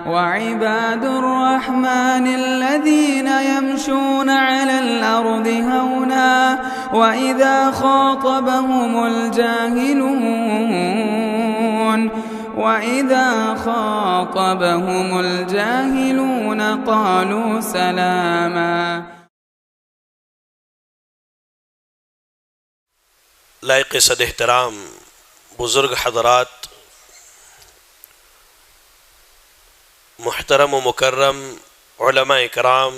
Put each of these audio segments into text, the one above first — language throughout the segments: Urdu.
وعباد الرحمن الذين يمشون على الأرض هونا وإذا خاطبهم الجاهلون قالوا سلاما. لائق صد احترام بزرگ حضرات، محترم و مکرم علماء کرام،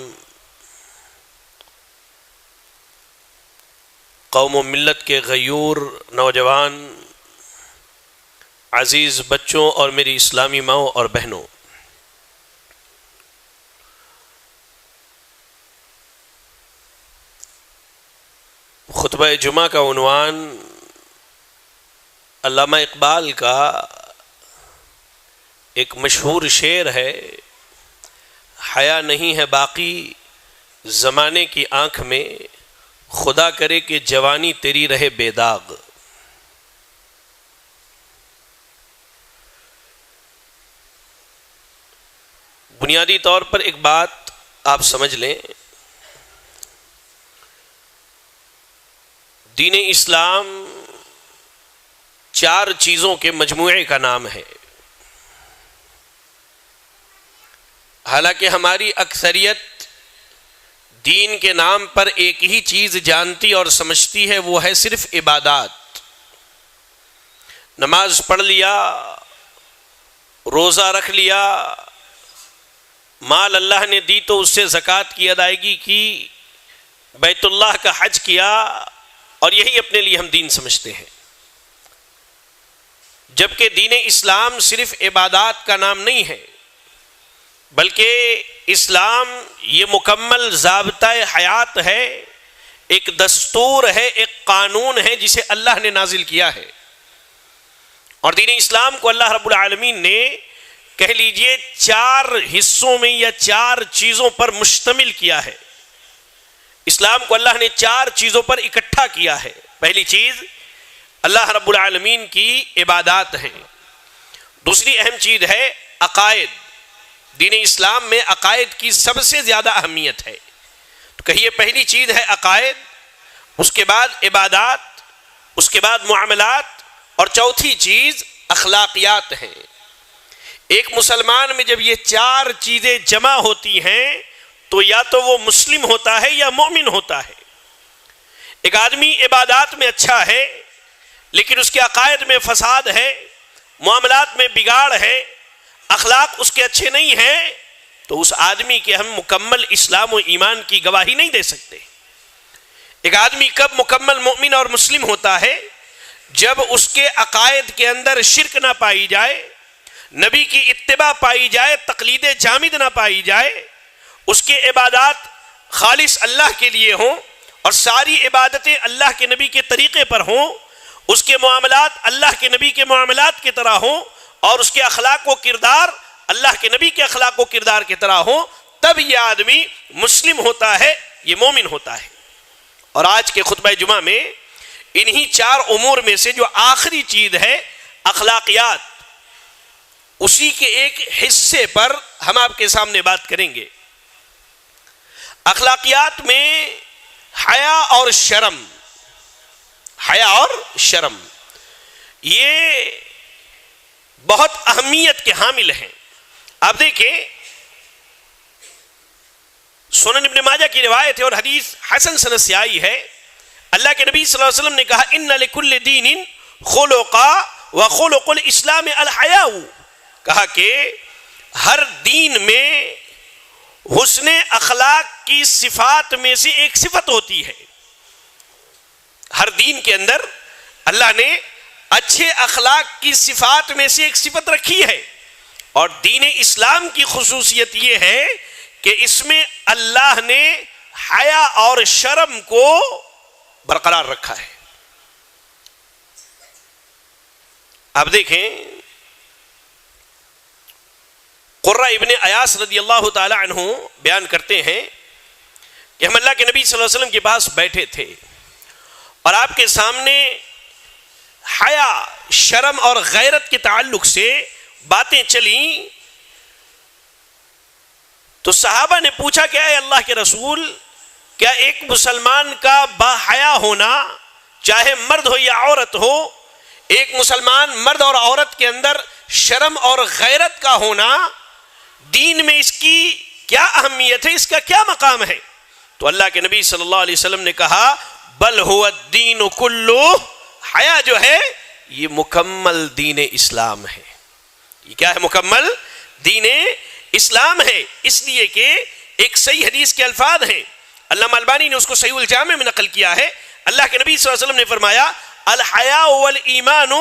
قوم و ملت کے غیور نوجوان، عزیز بچوں اور میری اسلامی ماؤں اور بہنوں، خطبہ جمعہ کا عنوان علامہ اقبال کا ایک مشہور شعر ہے، حیا نہیں ہے باقی زمانے کی آنکھ میں، خدا کرے کہ جوانی تیری رہے بے داغ. بنیادی طور پر ایک بات آپ سمجھ لیں، دین اسلام 4 چیزوں کے مجموعے کا نام ہے. حالانکہ ہماری اکثریت دین کے نام پر ایک ہی چیز جانتی اور سمجھتی ہے، وہ ہے صرف عبادات. نماز پڑھ لیا، روزہ رکھ لیا، مال اللہ نے دی تو اس سے زکوٰۃ کی ادائیگی کی، بیت اللہ کا حج کیا، اور یہی اپنے لیے ہم دین سمجھتے ہیں. جبکہ دین اسلام صرف عبادات کا نام نہیں ہے، بلکہ اسلام یہ مکمل ضابطہ حیات ہے، ایک دستور ہے، ایک قانون ہے جسے اللہ نے نازل کیا ہے. اور دین اسلام کو اللہ رب العالمین نے کہہ لیجئے 4 حصوں میں یا 4 چیزوں پر مشتمل کیا ہے. اسلام کو اللہ نے 4 چیزوں پر اکٹھا کیا ہے. پہلی چیز اللہ رب العالمین کی عبادات ہیں. دوسری اہم چیز ہے عقائد. دین اسلام میں عقائد کی سب سے زیادہ اہمیت ہے. تو کہیے پہلی چیز ہے عقائد، اس کے بعد عبادات، اس کے بعد معاملات، اور چوتھی چیز اخلاقیات ہیں. ایک مسلمان میں جب یہ 4 چیزیں جمع ہوتی ہیں تو یا تو وہ مسلم ہوتا ہے یا مومن ہوتا ہے. ایک آدمی عبادات میں اچھا ہے لیکن اس کے عقائد میں فساد ہے، معاملات میں بگاڑ ہے، اخلاق اس کے اچھے نہیں ہیں، تو اس آدمی کے ہم مکمل اسلام و ایمان کی گواہی نہیں دے سکتے. ایک آدمی کب مکمل مومن اور مسلم ہوتا ہے؟ جب اس کے عقائد کے اندر شرک نہ پائی جائے، نبی کی اتباع پائی جائے، تقلید جامد نہ پائی جائے، اس کے عبادات خالص اللہ کے لیے ہوں اور ساری عبادتیں اللہ کے نبی کے طریقے پر ہوں، اس کے معاملات اللہ کے نبی کے معاملات کی طرح ہوں، اور اس کے اخلاق و کردار اللہ کے نبی کے اخلاق و کردار کی طرح ہوں، تب یہ آدمی مسلم ہوتا ہے، یہ مومن ہوتا ہے. اور آج کے خطبہ جمعہ میں انہی 4 امور میں سے جو آخری چیز ہے اخلاقیات، اسی کے ایک حصے پر ہم آپ کے سامنے بات کریں گے. اخلاقیات میں حیا اور شرم، حیا اور شرم یہ بہت اہمیت کے حامل ہیں. آپ دیکھیں سنن ابن ماجہ کی روایت ہے اور حدیث حسن سند سے آئی ہے. اللہ کے نبی صلی اللہ علیہ وسلم نے کہا ان لکل دین خلقا وخلق الاسلام الحیاء. کہا کہ ہر دین میں حسن اخلاق کی صفات میں سے ایک صفت ہوتی ہے. ہر دین کے اندر اللہ نے اچھے اخلاق کی صفات میں سے ایک صفت رکھی ہے، اور دین اسلام کی خصوصیت یہ ہے کہ اس میں اللہ نے حیا اور شرم کو برقرار رکھا ہے. آپ دیکھیں قرہ ابن ایاس رضی اللہ تعالی عنہ بیان کرتے ہیں کہ ہم اللہ کے نبی صلی اللہ علیہ وسلم کے پاس بیٹھے تھے اور آپ کے سامنے حیا، شرم اور غیرت کے تعلق سے باتیں چلیں تو صحابہ نے پوچھا کہ اے اللہ کے رسول، کیا ایک مسلمان کا باحیا ہونا، چاہے مرد ہو یا عورت ہو، ایک مسلمان مرد اور عورت کے اندر شرم اور غیرت کا ہونا، دین میں اس کی کیا اہمیت ہے، اس کا کیا مقام ہے؟ تو اللہ کے نبی صلی اللہ علیہ وسلم نے کہا بل هو الدین کلہ، حیا جو ہے یہ مکمل دین اسلام ہے. یہ کیا ہے؟ مکمل دین اسلام ہے. اس لیے کہ ایک صحیح حدیث کے الفاظ ہیں، علامہ البانی نے اس کو صحیح الجامع میں نقل کیا ہے. اللہ کے نبی صلی اللہ علیہ وسلم نے فرمایا الحیاء والایمان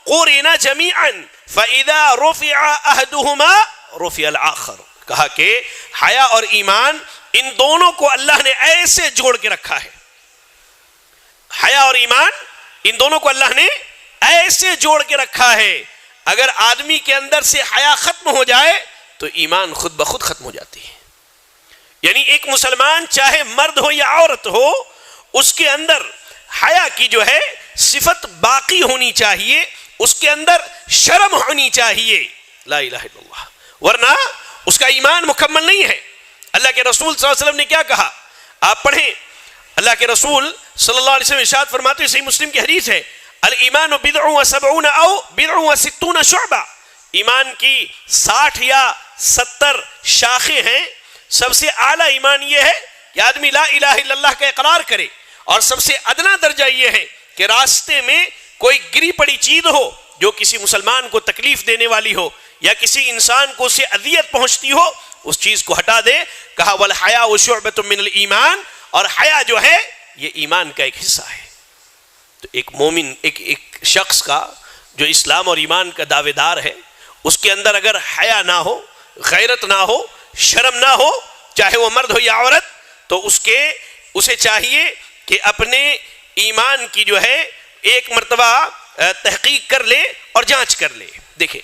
قرنا جميعا فاذا رفع احدهما رفع الاخر. کہا کہ حیا اور ایمان ان دونوں کو اللہ نے ایسے جوڑ کے رکھا ہے. حیا اور ایمان ان دونوں کو اللہ نے ایسے جوڑ کے رکھا ہے. اگر آدمی کے اندر سے حیا ختم ہو جائے تو ایمان خود بخود ختم ہو جاتی ہے. یعنی ایک مسلمان چاہے مرد ہو یا عورت ہو، اس کے اندر حیا کی جو ہے صفت باقی ہونی چاہیے، اس کے اندر شرم ہونی چاہیے. لا الہ الا اللہ، ورنہ اس کا ایمان مکمل نہیں ہے. اللہ کے رسول صلی اللہ علیہ وسلم نے کیا کہا؟ آپ پڑھیں، اللہ کے رسول صلی اللہ علیہ وسلم ارشاد فرماتے ہیں، صحیح مسلم کی حدیث ہے، الایمان بضع و سبعون او بضع و ستون شعبہ. ایمان کی 60 یا 70 شاخیں ہیں. سب سے اعلیٰ ایمان یہ ہے کہ آدمی لا الہ الا اللہ کا اقرار کرے، اور سب سے ادنا درجہ یہ ہے کہ راستے میں کوئی گری پڑی چیز ہو جو کسی مسلمان کو تکلیف دینے والی ہو یا کسی انسان کو اسے اذیت پہنچتی ہو، اس چیز کو ہٹا دے. کہا والحیاء شعبۃ من الایمان، اور حیا جو ہے یہ ایمان کا ایک حصہ ہے. تو ایک مومن، ایک شخص کا جو اسلام اور ایمان کا دعوے دار ہے، اس کے اندر اگر حیا نہ ہو، غیرت نہ ہو، شرم نہ ہو، چاہے وہ مرد ہو یا عورت، تو اسے چاہیے کہ اپنے ایمان کی جو ہے ایک مرتبہ تحقیق کر لے اور جانچ کر لے. دیکھیں،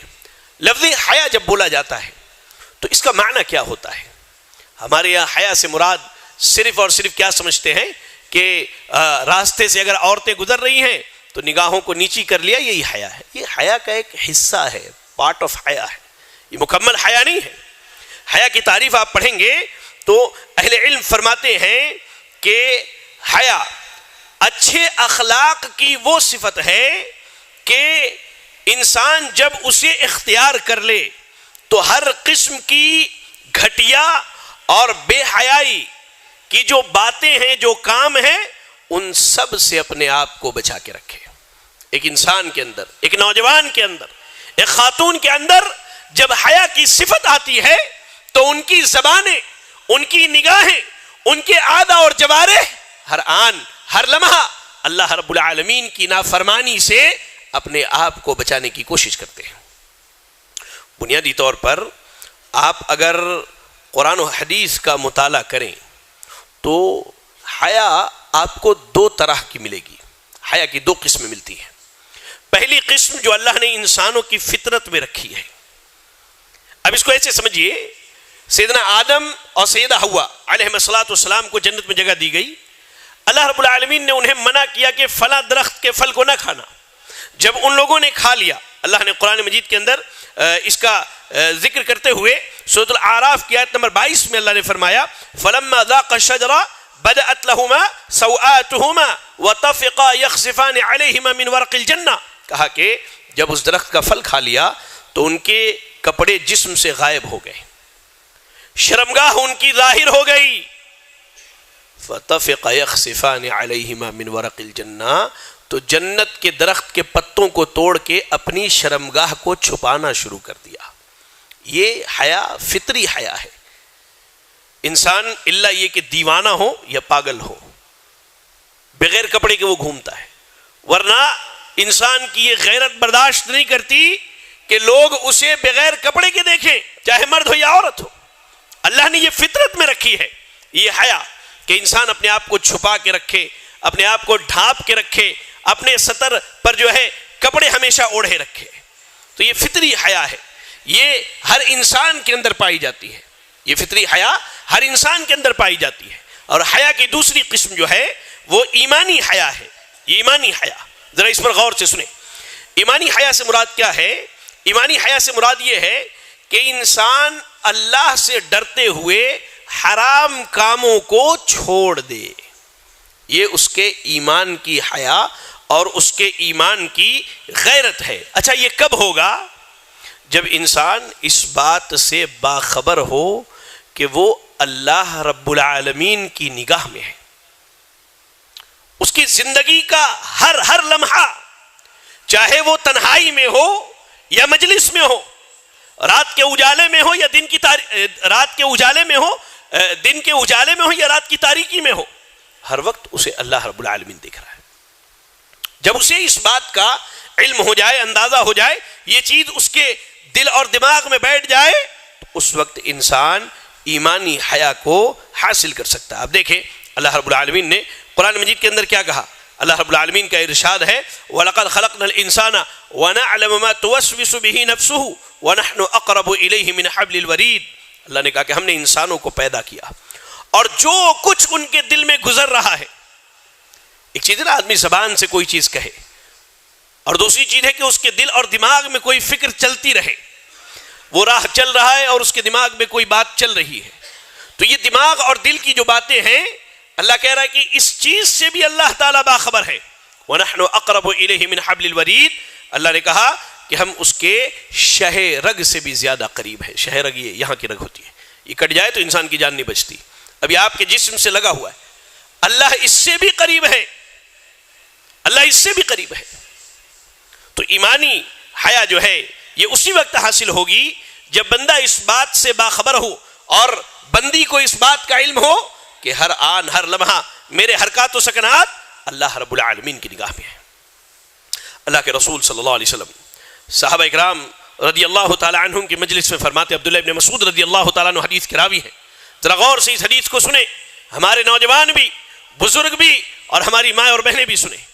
لفظ حیا جب بولا جاتا ہے تو اس کا معنی کیا ہوتا ہے؟ ہمارے یہاں حیا سے مراد صرف اور صرف کیا سمجھتے ہیں کہ راستے سے اگر عورتیں گزر رہی ہیں تو نگاہوں کو نیچی کر لیا، یہی حیا ہے. یہ حیا کا ایک حصہ ہے، پارٹ آف حیا ہے، یہ مکمل حیا نہیں ہے. حیا کی تعریف آپ پڑھیں گے تو اہل علم فرماتے ہیں کہ حیا اچھے اخلاق کی وہ صفت ہے کہ انسان جب اسے اختیار کر لے تو ہر قسم کی گھٹیا اور بے حیائی کی جو باتیں ہیں، جو کام ہیں، ان سب سے اپنے آپ کو بچا کے رکھے. ایک انسان کے اندر، ایک نوجوان کے اندر، ایک خاتون کے اندر جب حیا کی صفت آتی ہے تو ان کی زبانیں، ان کی نگاہیں، ان کے اعضاء اور جوارح ہر آن ہر لمحہ اللہ رب العالمین کی نافرمانی سے اپنے آپ کو بچانے کی کوشش کرتے ہیں. بنیادی طور پر آپ اگر قرآن و حدیث کا مطالعہ کریں تو حیا آپ کو 2 طرح کی ملے گی. حیا کی 2 قسمیں ملتی ہیں. پہلی قسم جو اللہ نے انسانوں کی فطرت میں رکھی ہے. اب اس کو ایسے سمجھیے، سیدنا آدم اور سیدہ حوا علیہ السلام کو جنت میں جگہ دی گئی. اللہ رب العالمین نے انہیں منع کیا کہ فلاں درخت کے پھل کو نہ کھانا. جب ان لوگوں نے کھا لیا، اللہ نے قرآن مجید کے اندر اس کا ذکر کرتے ہوئے سورۃ الاعراف کی آیت نمبر 22 میں اللہ نے فرمایا فَلَمَّا ذَاقَ الشَّجَرَ بَدَأَتْ لَهُمَا سَوْآتُهُمَا وَطَفِقَا يَخْصِفَانِ عَلَيْهِمَا مِنْ وَرَقِ الْجَنَّةِ. کہا کہ جب اس درخت کا پھل کھا لیا تو ان کے کپڑے جسم سے غائب ہو گئے، شرمگاہ ان کی ظاہر ہو گئی. فَطَفِقَ يَخْصِفَانِ عَلَيْهِمَا مِنْ وَرَقِ الْجَنَّةِ، تو جنت کے درخت کے پتوں کو توڑ کے اپنی شرمگاہ کو چھپانا شروع کر دیا. یہ حیا فطری حیا ہے. انسان الا یہ کہ دیوانہ ہو یا پاگل ہو، بغیر کپڑے کے وہ گھومتا ہے، ورنہ انسان کی یہ غیرت برداشت نہیں کرتی کہ لوگ اسے بغیر کپڑے کے دیکھیں، چاہے مرد ہو یا عورت ہو. اللہ نے یہ فطرت میں رکھی ہے یہ حیا کہ انسان اپنے آپ کو چھپا کے رکھے، اپنے آپ کو ڈھانپ کے رکھے، اپنے سطر پر جو ہے کپڑے ہمیشہ اوڑھے رکھے. تو یہ فطری حیا ہے، یہ ہر انسان کے اندر پائی جاتی ہے. یہ فطری حیا ہر انسان کے اندر پائی جاتی ہے. اور حیا کی دوسری قسم جو ہے وہ ایمانی حیا ہے. یہ ایمانی حیا، ذرا اس پر غور سے سنیں. ایمانی حیا سے مراد کیا ہے؟ ایمانی حیا سے مراد یہ ہے کہ انسان اللہ سے ڈرتے ہوئے حرام کاموں کو چھوڑ دے. یہ اس کے ایمان کی حیا اور اس کے ایمان کی غیرت ہے. اچھا یہ کب ہوگا؟ جب انسان اس بات سے باخبر ہو کہ وہ اللہ رب العالمین کی نگاہ میں ہے. اس کی زندگی کا ہر لمحہ، چاہے وہ تنہائی میں ہو یا مجلس میں ہو، رات کے اجالے میں ہو یا دن کے اجالے میں ہو یا رات کی تاریکی میں ہو، ہر وقت اسے اللہ رب العالمین دیکھ رہا ہے. جب اسے اس بات کا علم ہو جائے، اندازہ ہو جائے، یہ چیز اس کے دل اور دماغ میں بیٹھ جائے، تو اس وقت انسان ایمانی حیا کو حاصل کر سکتا ہے. اب دیکھیں اللہ رب العالمین نے قرآن مجید کے اندر کیا کہا. اللہ رب العالمین کا ارشاد ہے وَلَقَدْ خَلَقْنَا الْإِنسَانَ وَنَعْلَمُ مَا تُوَسْوِسُ بِهِ نَفْسُهُ وَنَحْنُ أَقْرَبُ إِلَيْهِ مِنْ حَبْلِ الْوَرِيدِ. اللہ نے کہا کہ ہم نے انسانوں کو پیدا کیا اور جو کچھ ان کے دل میں گزر رہا ہے. ایک چیز ہے نا آدمی زبان سے کوئی چیز کہے، اور دوسری چیز ہے کہ اس کے دل اور دماغ میں کوئی فکر چلتی رہے. وہ راہ چل رہا ہے اور اس کے دماغ میں کوئی بات چل رہی ہے. تو یہ دماغ اور دل کی جو باتیں ہیں، اللہ کہہ رہا ہے کہ اس چیز سے بھی اللہ تعالیٰ باخبر ہے. وَنَحْنُ أَقْرَبُ إِلَيْهِ مِنْ حَبْلِ الْوَرِيدِ. اللہ نے کہا کہ ہم اس کے شہ رگ سے بھی زیادہ قریب ہیں. شہ رگ یہ یہاں کی رگ ہوتی ہے، یہ کٹ جائے تو انسان کی جان نہیں بچتی. ابھی آپ کے جسم سے لگا ہوا ہے، اللہ اس سے بھی قریب ہے، اللہ اس سے بھی قریب ہے. تو ایمانی حیا جو ہے یہ اسی وقت حاصل ہوگی جب بندہ اس بات سے باخبر ہو اور بندی کو اس بات کا علم ہو کہ ہر آن ہر لمحہ میرے حرکات و سکنات اللہ رب العالمین کی نگاہ میں ہے. اللہ کے رسول صلی اللہ علیہ وسلم صحابہ اکرام رضی اللہ تعالی عنہم کی مجلس میں فرماتے، عبداللہ ابن مسعود رضی اللہ تعالیٰ عنہ حدیث کے راوی ہیں، ذرا غور سے اس حدیث کو سنیں، ہمارے نوجوان بھی، بزرگ بھی اور ہماری ماں اور بہنیں بھی سنیں.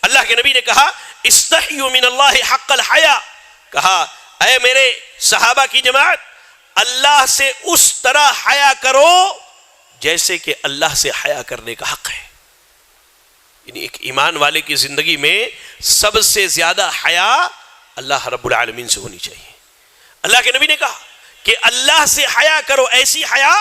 اللہ کے نبی نے کہا استحیوا من اللہ حق الحیا. کہا اے میرے صحابہ کی جماعت، اللہ سے اس طرح حیا کرو جیسے کہ اللہ سے حیا کرنے کا حق ہے. یعنی ایک ایمان والے کی زندگی میں سب سے زیادہ حیا اللہ رب العالمین سے ہونی چاہیے. اللہ کے نبی نے کہا کہ اللہ سے حیا کرو، ایسی حیا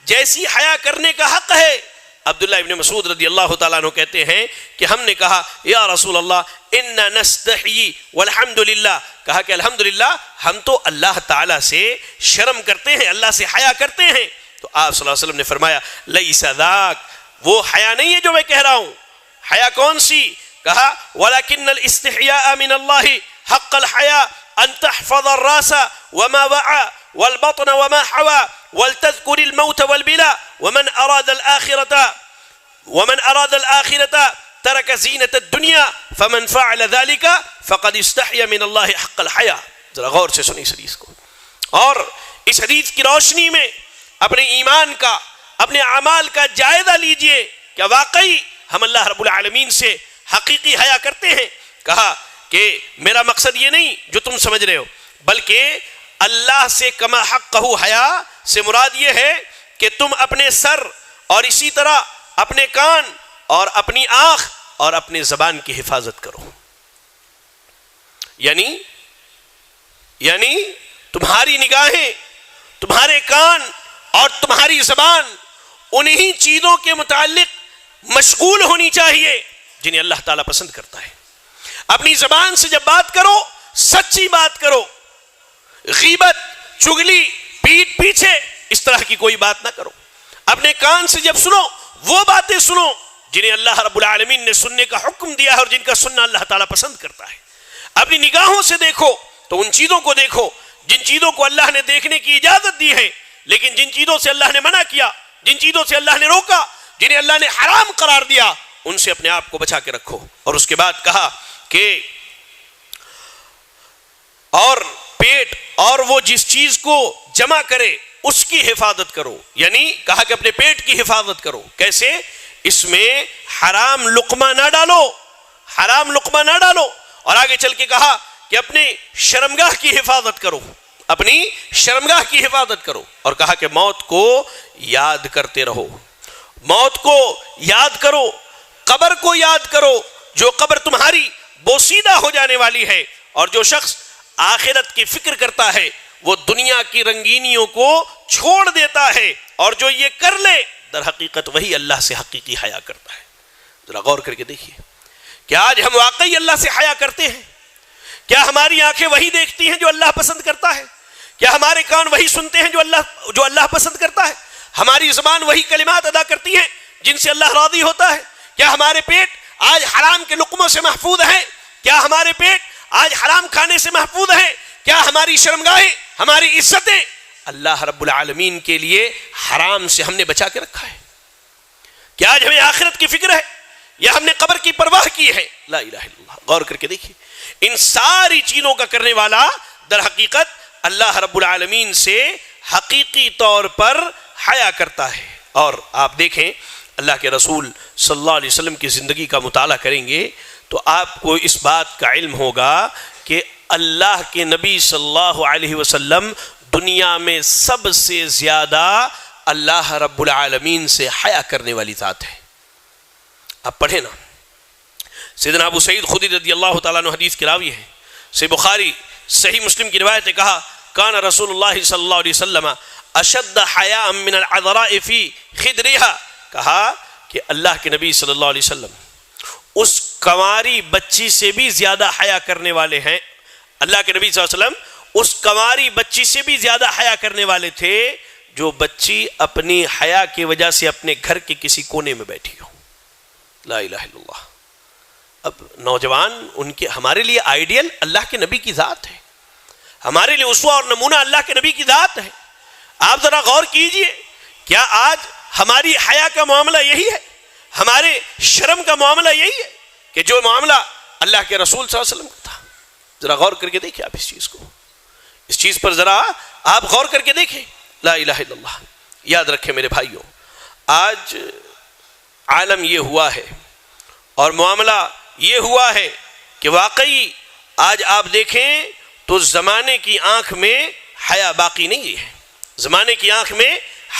جیسی حیا کرنے کا حق ہے. عبداللہ ابن مسعود رضی اللہ تعالیٰ عنہ کہتے ہیں کہ ہم نے کہا یا رسول اللہ انا نستحیی والحمدللہ. کہا کہ الحمدللہ ہم تو اللہ تعالیٰ سے شرم کرتے ہیں، اللہ سے حیا کرتے ہیں. تو آپ صلی اللہ علیہ وسلم نے فرمایا لیس ذاک، وہ حیا نہیں ہے جو میں کہہ رہا ہوں. حیا کون سی؟ کہا ولکن الاستحیاء من اللہ حق الحیا ان تحفظ الراس وما وعى والبطن وما حوى ولتذكر الموت والبلاء ومن أراد الآخرة ترك زينة الدنيا فمن فعل ذلك فقد استحيا من الله حق الحياء. ذرا غور سے سنیں اس حدیث کو، اور اس حدیث کی روشنی میں اپنے ایمان کا، اپنے اعمال کا جائزہ لیجئے. کیا واقعی ہم اللہ رب العالمین سے حقیقی حیا کرتے ہیں؟ کہا کہ میرا مقصد یہ نہیں جو تم سمجھ رہے ہو، بلکہ اللہ سے کما حقہ حیا سے مراد یہ ہے کہ تم اپنے سر اور اسی طرح اپنے کان اور اپنی آنکھ اور اپنے زبان کی حفاظت کرو. یعنی تمہاری نگاہیں، تمہارے کان اور تمہاری زبان انہی چیزوں کے متعلق مشغول ہونی چاہیے جنہیں اللہ تعالیٰ پسند کرتا ہے. اپنی زبان سے جب بات کرو سچی بات کرو، غیبت، چگلی، پیٹ پیچھے اس طرح کی کوئی بات نہ کرو. اپنے کان سے جب سنو وہ باتیں سنو جنہیں اللہ رب العالمین نے سننے کا حکم دیا ہے اور جن کا سننا اللہ تعالیٰ پسند کرتا ہے. اپنی نگاہوں سے دیکھو تو ان چیزوں کو دیکھو جن چیزوں کو اللہ نے دیکھنے کی اجازت دی ہے، لیکن جن چیزوں سے اللہ نے منع کیا، جن چیزوں سے اللہ نے روکا، جنہیں اللہ نے حرام قرار دیا، ان سے اپنے آپ کو بچا کے رکھو. اور اس کے بعد کہا کہ اور پیٹ اور وہ جس چیز کو جمع کرے اس کی حفاظت کرو. یعنی کہا کہ اپنے پیٹ کی حفاظت کرو. کیسے؟ اس میں حرام لقمہ نہ ڈالو، حرام لقمہ نہ ڈالو. اور آگے چل کے کہا کہ اپنی شرمگاہ کی حفاظت کرو، اپنی شرمگاہ کی حفاظت کرو. اور کہا کہ موت کو یاد کرتے رہو، موت کو یاد کرو، قبر کو یاد کرو، جو قبر تمہاری بوسیدہ ہو جانے والی ہے. اور جو شخص آخرت کی فکر کرتا ہے وہ دنیا کی رنگینیوں کو چھوڑ دیتا ہے، اور جو یہ کر لے در حقیقت وہی اللہ سے حقیقی حیا کرتا ہے۔ ذرا غور کر کے دیکھیے، کیا آج ہم واقعی اللہ سے حیا کرتے ہیں؟ کیا ہماری آنکھیں وہی دیکھتی ہیں جو اللہ پسند کرتا ہے؟ کیا ہمارے کان وہی سنتے ہیں جو اللہ پسند کرتا ہے؟ ہماری زبان وہی کلمات ادا کرتی ہیں جن سے اللہ راضی ہوتا ہے؟ کیا ہمارے پیٹ آج حرام کے لقموں سے محفوظ ہے؟ کیا ہمارے پیٹ آج حرام کھانے سے محفوظ ہے؟ کیا ہماری شرمگاہیں، ہماری عزتیں اللہ رب العالمین کے لیے حرام سے ہم نے بچا کے رکھا ہے؟ کیا آج ہمیں آخرت کی فکر ہے یا ہم نے قبر کی پرواہ کی ہے؟ لا الہ الا اللہ۔ غور کر کے دیکھیے، ان ساری چیزوں کا کرنے والا در حقیقت اللہ رب العالمین سے حقیقی طور پر حیا کرتا ہے۔ اور آپ دیکھیں اللہ کے رسول صلی اللہ علیہ وسلم کی زندگی کا مطالعہ کریں گے تو آپ کو اس بات کا علم ہوگا کہ اللہ کے نبی صلی اللہ علیہ وسلم دنیا میں سب سے زیادہ اللہ رب العالمین سے حیا کرنے والی ذات ہے۔ آپ پڑھیں نا، سیدنا ابو سعید خدری رضی اللہ تعالیٰ عنہ حدیث کی راوی ہے، صحیح بخاری صحیح مسلم کی روایت ہے، کہا کان رسول اللہ صلی اللہ علیہ وسلم اشد حیاء من العذراء فی خدرها، کہا کہ اللہ کے نبی صلی اللہ علیہ وسلم اس کنواری بچی سے بھی زیادہ حیا کرنے والے ہیں۔ اللہ کے نبی صلی اللہ علیہ وسلم اس کنواری بچی سے بھی زیادہ حیا کرنے والے تھے جو بچی اپنی حیا کی وجہ سے اپنے گھر کے کسی کونے میں بیٹھی ہو۔ لا الہ الا اللہ۔ اب نوجوان ان کے ہمارے لیے آئیڈیل اللہ کے نبی کی ذات ہے، ہمارے لیے اسوہ اور نمونہ اللہ کے نبی کی ذات ہے۔ آپ ذرا غور کیجئے، کیا آج ہماری حیا کا معاملہ یہی ہے؟ ہمارے شرم کا معاملہ یہی ہے کہ جو معاملہ اللہ کے رسول صلی اللہ علیہ وسلم کا تھا؟ ذرا غور کر کے دیکھیں آپ اس چیز کو، اس چیز پر ذرا آپ غور کر کے دیکھیں۔ لا الہ الا اللہ۔ یاد رکھیں میرے بھائیوں، آج عالم یہ ہوا ہے اور معاملہ یہ ہوا ہے کہ واقعی آج آپ دیکھیں تو زمانے کی آنکھ میں حیا باقی نہیں ہے، زمانے کی آنکھ میں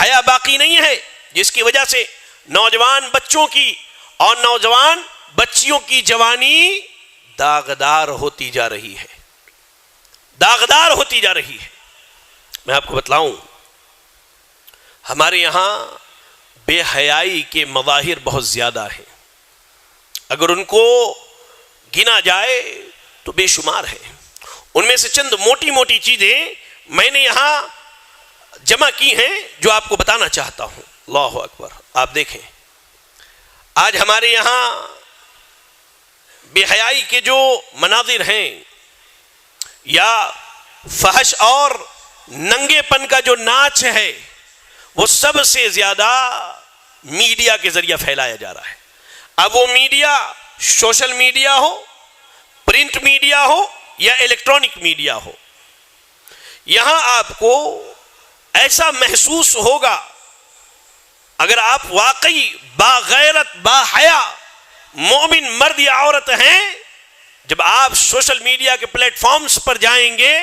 حیا باقی نہیں ہے، جس کی وجہ سے نوجوان بچوں کی اور نوجوان بچیوں کی جوانی داغدار ہوتی جا رہی ہے، داغدار ہوتی جا رہی ہے۔ میں آپ کو بتلاؤں، ہمارے یہاں بے حیائی کے مظاہر بہت زیادہ ہیں، اگر ان کو گنا جائے تو بے شمار ہیں۔ ان میں سے چند موٹی موٹی چیزیں میں نے یہاں جمع کی ہیں جو آپ کو بتانا چاہتا ہوں۔ اللہ اکبر۔ آپ دیکھیں آج ہمارے یہاں بے حیائی کے جو مناظر ہیں یا فحش اور ننگے پن کا جو ناچ ہے وہ سب سے زیادہ میڈیا کے ذریعہ پھیلایا جا رہا ہے۔ اب وہ میڈیا سوشل میڈیا ہو، پرنٹ میڈیا ہو یا الیکٹرانک میڈیا ہو، یہاں آپ کو ایسا محسوس ہوگا اگر آپ واقعی باغیرت باحیا مومن مرد یا عورت ہیں، جب آپ سوشل میڈیا کے پلیٹ فارمز پر جائیں گے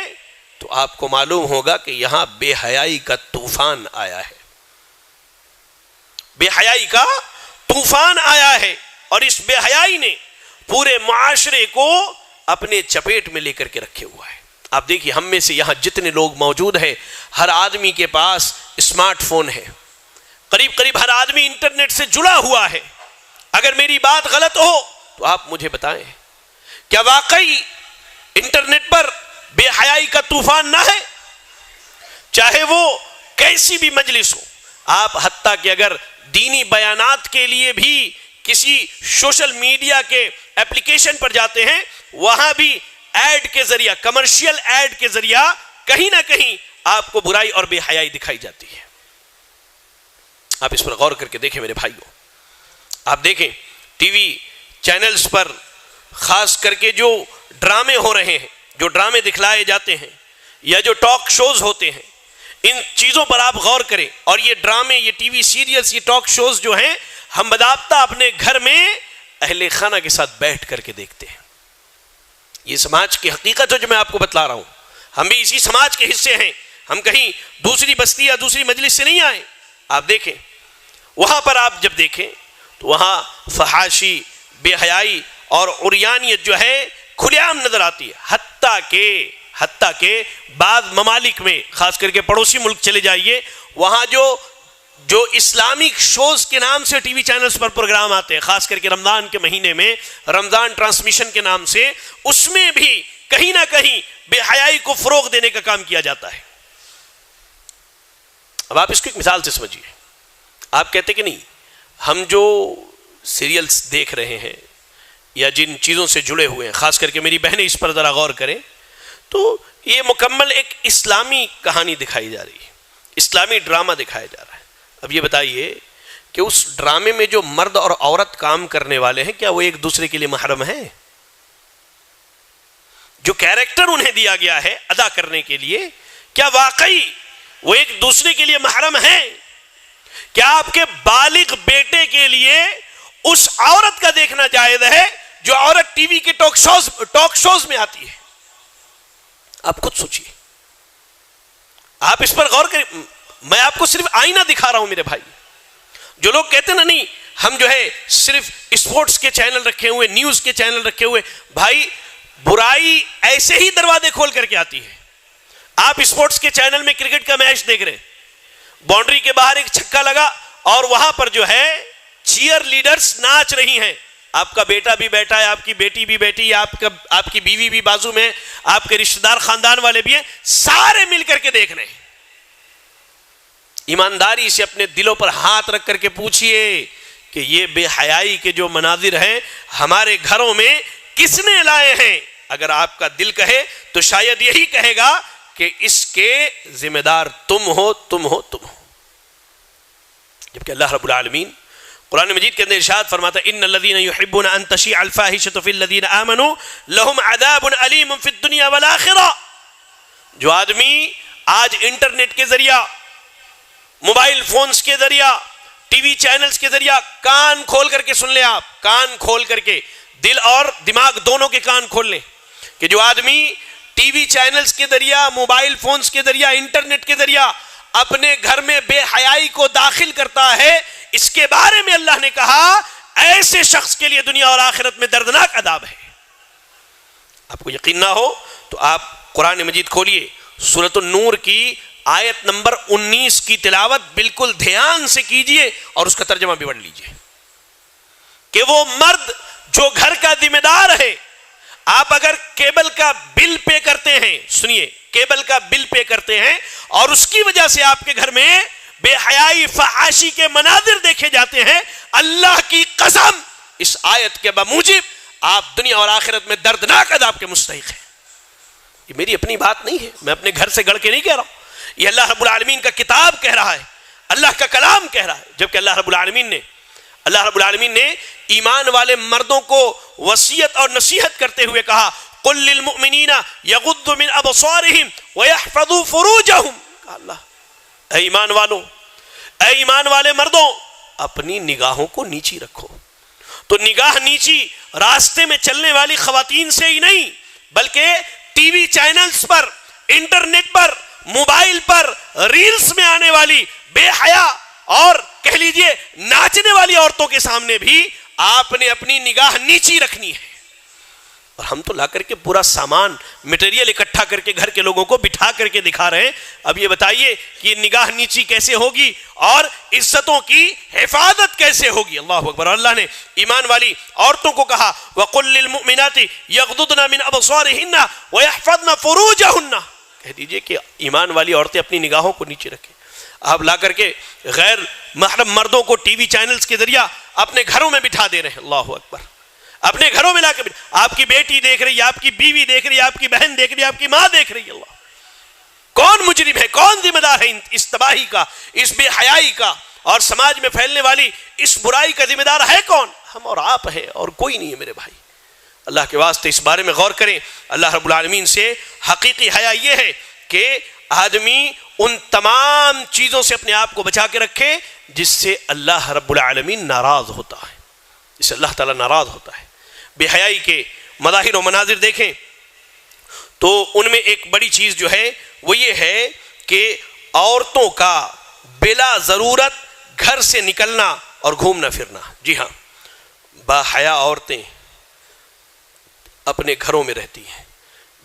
تو آپ کو معلوم ہوگا کہ یہاں بے حیائی کا طوفان آیا ہے، بے حیائی کا طوفان آیا ہے، اور اس بے حیائی نے پورے معاشرے کو اپنے چپیٹ میں لے کر کے رکھے ہوا ہے۔ آپ دیکھیے ہم میں سے یہاں جتنے لوگ موجود ہیں، ہر آدمی کے پاس اسمارٹ فون ہے، قریب قریب ہر آدمی انٹرنیٹ سے جڑا ہوا ہے۔ اگر میری بات غلط ہو تو آپ مجھے بتائیں، کیا واقعی انٹرنیٹ پر بے حیائی کا طوفان نہ ہے؟ چاہے وہ کیسی بھی مجلس ہو، آپ حتیٰ کہ اگر دینی بیانات کے لیے بھی کسی سوشل میڈیا کے اپلیکیشن پر جاتے ہیں، وہاں بھی ایڈ کے ذریعہ، کمرشل ایڈ کے ذریعہ کہیں نہ کہیں آپ کو برائی اور بے حیائی دکھائی جاتی ہے۔ آپ اس پر غور کر کے دیکھیں میرے بھائیوں، آپ دیکھیں ٹی وی چینلز پر خاص کر کے جو ڈرامے ہو رہے ہیں، جو ڈرامے دکھلائے جاتے ہیں یا جو ٹاک شوز ہوتے ہیں، ان چیزوں پر آپ غور کریں۔ اور یہ ڈرامے، یہ ٹی وی سیریلز، یہ ٹاک شوز جو ہیں، ہم باضابطہ اپنے گھر میں اہل خانہ کے ساتھ بیٹھ کر کے دیکھتے ہیں۔ یہ سماج کی حقیقت ہے جو میں آپ کو بتلا رہا ہوں، ہم بھی اسی سماج کے حصے ہیں، ہم کہیں دوسری بستی یا دوسری مجلس سے نہیں آئے۔ آپ دیکھیں وہاں پر، آپ جب دیکھیں تو وہاں فحاشی، بے حیائی اور عریانیت جو ہے کھلے عام نظر آتی ہے، حتیٰ کہ بعض ممالک میں خاص کر کے پڑوسی ملک چلے جائیے، وہاں جو اسلامک شوز کے نام سے ٹی وی چینلز پر پروگرام آتے ہیں، خاص کر کے رمضان کے مہینے میں رمضان ٹرانسمیشن کے نام سے، اس میں بھی کہیں نہ کہیں بے حیائی کو فروغ دینے کا کام کیا جاتا ہے۔ اب آپ اس کو ایک مثال سے سمجھیے، آپ کہتے کہ نہیں، ہم جو سیریلز دیکھ رہے ہیں یا جن چیزوں سے جڑے ہوئے ہیں، خاص کر کے میری بہنیں اس پر ذرا غور کریں، تو یہ مکمل ایک اسلامی کہانی دکھائی جا رہی ہے، اسلامی ڈرامہ دکھایا جا رہا ہے۔ اب یہ بتائیے کہ اس ڈرامے میں جو مرد اور عورت کام کرنے والے ہیں، کیا وہ ایک دوسرے کے لیے محرم ہیں؟ جو کیریکٹر انہیں دیا گیا ہے ادا کرنے کے لیے، کیا واقعی وہ ایک دوسرے کے لیے محرم ہیں؟ کیا آپ کے بالغ بیٹے کے لیے اس عورت کا دیکھنا جائز ہے جو عورت ٹی وی کے ٹاک شوز میں آتی ہے؟ آپ خود سوچیے، آپ اس پر غور کریں۔ میں آپ کو صرف آئینہ دکھا رہا ہوں میرے بھائی۔ جو لوگ کہتے ہیں نا نہیں ہم جو ہے صرف اسپورٹس کے چینل رکھے ہوئے، نیوز کے چینل رکھے ہوئے، بھائی برائی ایسے ہی دروازے کھول کر کے آتی ہے۔ آپ اسپورٹس کے چینل میں کرکٹ کا میچ دیکھ رہے، باؤنڈری کے باہر ایک چھکا لگا اور وہاں پر جو ہے چیئر لیڈرز ناچ رہی ہیں، آپ کا بیٹا بھی بیٹھا ہے، آپ کی بیٹی بھی بیٹھی ہے، آپ کی بیوی بھی بازو میں، آپ کے رشتہ دار خاندان والے بھی ہیں، سارے مل کر کے دیکھ رہے ہیں۔ ایمانداری سے اپنے دلوں پر ہاتھ رکھ کر کے پوچھئے کہ یہ بے حیائی کے جو مناظر ہیں ہمارے گھروں میں کس نے لائے ہیں؟ اگر آپ کا دل کہے تو شاید یہی کہے گا کہ اس کے ذمہ دار تم ہو۔ جبکہ اللہ رب العالمین قرآن مجید کے اندر ارشاد فرماتا ہے ان الذين يحبون ان تشيع الفاحشة في الذين آمنوا لهم عذاب أليم في الدنيا والآخرة۔ جو آدمی آج انٹرنیٹ کے ذریعہ، موبائل فونز کے ذریعہ، ٹی وی چینلز کے ذریعہ، کان کھول کر کے سن لیں، آپ کان کھول کر کے، دل اور دماغ دونوں کے کان کھول لیں، کہ جو آدمی ٹی وی چینلز کے ذریعہ، موبائل فونز کے ذریعہ، انٹرنیٹ کے ذریعہ اپنے گھر میں بے حیائی کو داخل کرتا ہے، اس کے بارے میں اللہ نے کہا ایسے شخص کے لیے دنیا اور آخرت میں دردناک عذاب ہے۔ آپ کو یقین نہ ہو تو آپ قرآن مجید کھولیے، سورۃ النور کی آیت نمبر 19 کی تلاوت بالکل دھیان سے کیجئے اور اس کا ترجمہ بھی پڑھ لیجئے کہ وہ مرد جو گھر کا ذمہ دار ہے، آپ اگر کیبل کا بل پے کرتے ہیں، سنیے، کیبل کا بل پے کرتے ہیں اور اس کی وجہ سے آپ کے گھر میں بے حیائی فحاشی کے مناظر دیکھے جاتے ہیں، اللہ کی قسم اس آیت کے بموجب آپ دنیا اور آخرت میں دردناک عذاب کے مستحق ہیں۔ یہ میری اپنی بات نہیں ہے، میں اپنے گھر سے گڑھ کے نہیں کہہ رہا ہوں، یہ اللہ رب العالمین کا کتاب کہہ رہا ہے، اللہ کا کلام کہہ رہا ہے۔ جبکہ اللہ رب العالمین نے ایمان والے مردوں کو وصیت اور نصیحت کرتے ہوئے کہا قل للمؤمنین یغضوا من ابصارہم ویحفظوا فروجہم، کہا اللہ اے ایمان والے مردوں اپنی نگاہوں کو نیچی رکھو۔ تو نگاہ نیچی راستے میں چلنے والی خواتین سے ہی نہیں، بلکہ ٹی وی چینلز پر، انٹرنیٹ پر، موبائل پر، ریلز میں آنے والی بے حیا اور کہہ لیجئے ناچنے والی عورتوں کے سامنے بھی آپ نے اپنی نگاہ نیچی رکھنی ہے۔ اور ہم تو لا کر کے پورا سامان میٹیریل اکٹھا کر کے گھر کے لوگوں کو بٹھا کر کے دکھا رہے ہیں۔ اب یہ بتائیے کہ نگاہ نیچی کیسے ہوگی اور عزتوں کی حفاظت کیسے ہوگی؟ اللہ اکبر۔ اللہ نے ایمان والی عورتوں کو کہا وَقُلْ لِلْمُؤْمِنَاتِ يَغْضُضْنَ مِنْ أَبْصَارِهِنَّ وَيَحْفَظْنَ فُرُوجَهُنَّ، کہہ دیجئے کہ ایمان والی عورتیں اپنی نگاہوں کو نیچے رکھیں۔ آپ لا کر کے غیر محرم مردوں کو ٹی وی چینلز کے ذریعہ اپنے گھروں میں بٹھا دے رہے ہیں۔ اللہ اکبر۔ اپنے گھروں میں لا کے آپ کی بیٹی دیکھ رہی ہے، آپ کی بیوی دیکھ رہی ہے، آپ کی بہن دیکھ رہی ہے، آپ کی ماں دیکھ رہی ہے۔ اللہ، کون مجرم ہے، کون ذمہ دار ہے اس تباہی کا، اس بے حیائی کا اور سماج میں پھیلنے والی اس برائی کا ذمہ دار ہے کون؟ ہم اور آپ ہیں، اور کوئی نہیں ہے میرے بھائی۔ اللہ کے واسطے اس بارے میں غور کریں۔ اللہ رب العالمین سے حقیقی حیا یہ ہے کہ آدمی ان تمام چیزوں سے اپنے آپ کو بچا کے رکھے جس سے اللہ رب العالمین ناراض ہوتا ہے، جس سے اللہ تعالیٰ ناراض ہوتا ہے۔ بے حیائی کے مظاہر و مناظر دیکھیں تو ان میں ایک بڑی چیز جو ہے وہ یہ ہے کہ عورتوں کا بلا ضرورت گھر سے نکلنا اور گھومنا پھرنا۔ جی ہاں، با حیا عورتیں اپنے گھروں میں رہتی ہیں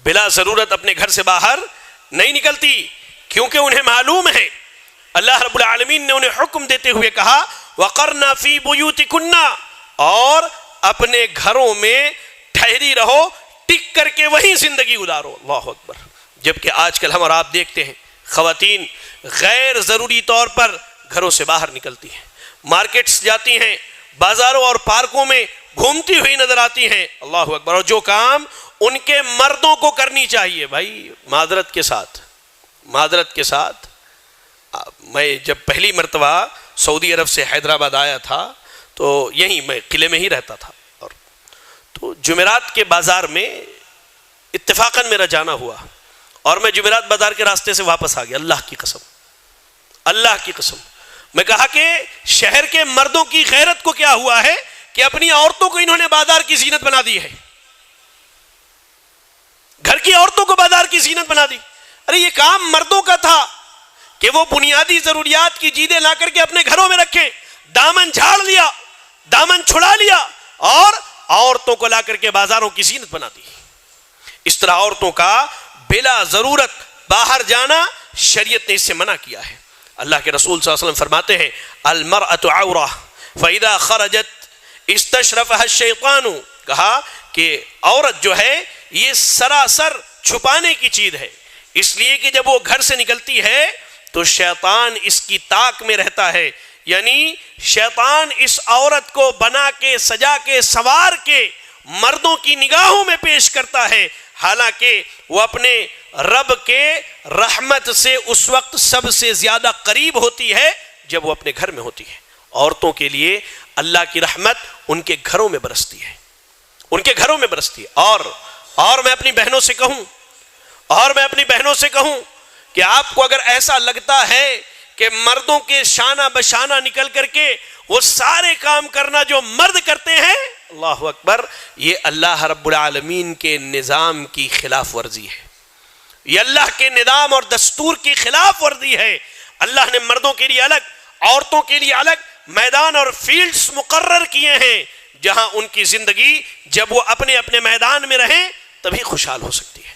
بلا ضرورت اپنے گھر سے باہر نہیں نکلتی، کیونکہ انہیں معلوم ہے اللہ رب العالمین نے انہیں حکم دیتے ہوئے کہا وَقَرْنَا فِي بُيُوتِكُنَّ، اور اپنے گھروں میں ٹھہری رہو، ٹک کر کے وہیں زندگی گزارو۔ اللہ اکبر۔ جبکہ آج کل ہم اور آپ دیکھتے ہیں خواتین غیر ضروری طور پر گھروں سے باہر نکلتی ہیں، مارکیٹس جاتی ہیں، بازاروں اور پارکوں میں گھومتی ہوئی نظر آتی ہیں۔ اللہ اکبر۔ اور جو کام ان کے مردوں کو کرنی چاہیے، بھائی معذرت کے ساتھ میں جب پہلی مرتبہ سعودی عرب سے حیدرآباد آیا تھا تو یہیں میں قلعے میں ہی رہتا تھا، اور تو جمعرات کے بازار میں اتفاقاً میرا جانا ہوا اور میں جمعرات بازار کے راستے سے واپس آ گیا۔ اللہ کی قسم میں کہا کہ شہر کے مردوں کی غیرت کو کیا ہوا ہے کہ اپنی عورتوں کو انہوں نے بازار کی زینت بنا دی ہے، گھر کی عورتوں کو بازار کی زینت بنا دی۔ ارے یہ کام مردوں کا تھا کہ وہ بنیادی ضروریات کی چیزیں لا کر کے اپنے گھروں میں رکھیں، دامن جھاڑ لیا، دامن چھڑا لیا اور عورتوں کو لا کر کے بازاروں کی زینت بنا دی۔ اس طرح عورتوں کا بلا ضرورت باہر جانا شریعت نے اس سے منع کیا ہے۔ اللہ کے رسول صلی اللہ علیہ وسلم فرماتے ہیں المرأة عورہ فإذا خرجت استشرفها الشیطان، کہا کہ عورت جو ہے یہ سراسر چھپانے کی چیز ہے، اس لیے کہ جب وہ گھر سے نکلتی ہے تو شیطان اس کی طاق میں رہتا ہے، یعنی شیطان اس عورت کو بنا کے سجا کے سوار کے مردوں کی نگاہوں میں پیش کرتا ہے، حالانکہ وہ اپنے رب کے رحمت سے اس وقت سب سے زیادہ قریب ہوتی ہے جب وہ اپنے گھر میں ہوتی ہے۔ عورتوں کے لیے اللہ کی رحمت ان کے گھروں میں برستی ہے، اور میں اپنی بہنوں سے کہوں کہ آپ کو اگر ایسا لگتا ہے کہ مردوں کے شانہ بشانہ نکل کر کے وہ سارے کام کرنا جو مرد کرتے ہیں، اللہ اکبر، یہ اللہ رب العالمین کے نظام کی خلاف ورزی ہے، یہ اللہ کے نظام اور دستور کی خلاف ورزی ہے۔ اللہ نے مردوں کے لیے الگ، عورتوں کے لیے الگ میدان اور فیلڈز مقرر کیے ہیں جہاں ان کی زندگی جب وہ اپنے اپنے میدان میں رہیں تبھی خوشحال ہو سکتی ہے۔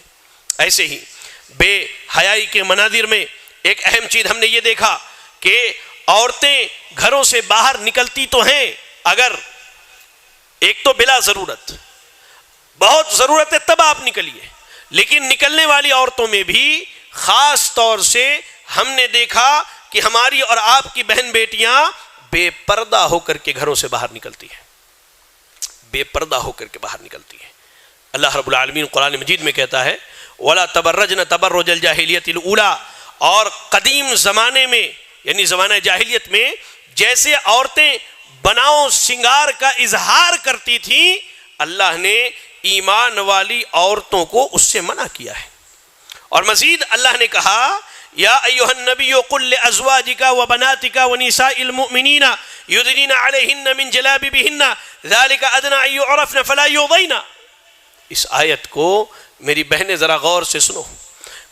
ایسے ہی بے حیائی کے مناظر میں ایک اہم چیز ہم نے یہ دیکھا کہ عورتیں گھروں سے باہر نکلتی تو ہیں، اگر ایک تو بلا ضرورت، بہت ضرورت ہے تب آپ نکلیے، لیکن نکلنے والی عورتوں میں بھی خاص طور سے ہم نے دیکھا کہ ہماری اور آپ کی بہن بیٹیاں بے پردہ ہو کر کے گھروں سے باہر نکلتی ہیں، اللہ رب العالمین قرآن مجید میں کہتا ہے وَلَا تَبَرَّجْنَ تَبَرُّجَ الْجَاهِلِيَّةِ الْأُولَىٰ، اور قدیم زمانے میں یعنی زمانہ جاہلیت میں جیسے عورتیں بناؤ سنگار کا اظہار کرتی تھیں، اللہ نے ایمان والی عورتوں کو اس سے منع کیا ہے۔ اور مزید اللہ نے کہا یا ایھا النبی قل لازواجک وبناتک ونساء المؤمنین یدنین علیہن من جلابیبہن ذلک ادنی ان یعرفن فلا یؤذین۔ اس آیت کو میری بہنیں ذرا غور سے سنو۔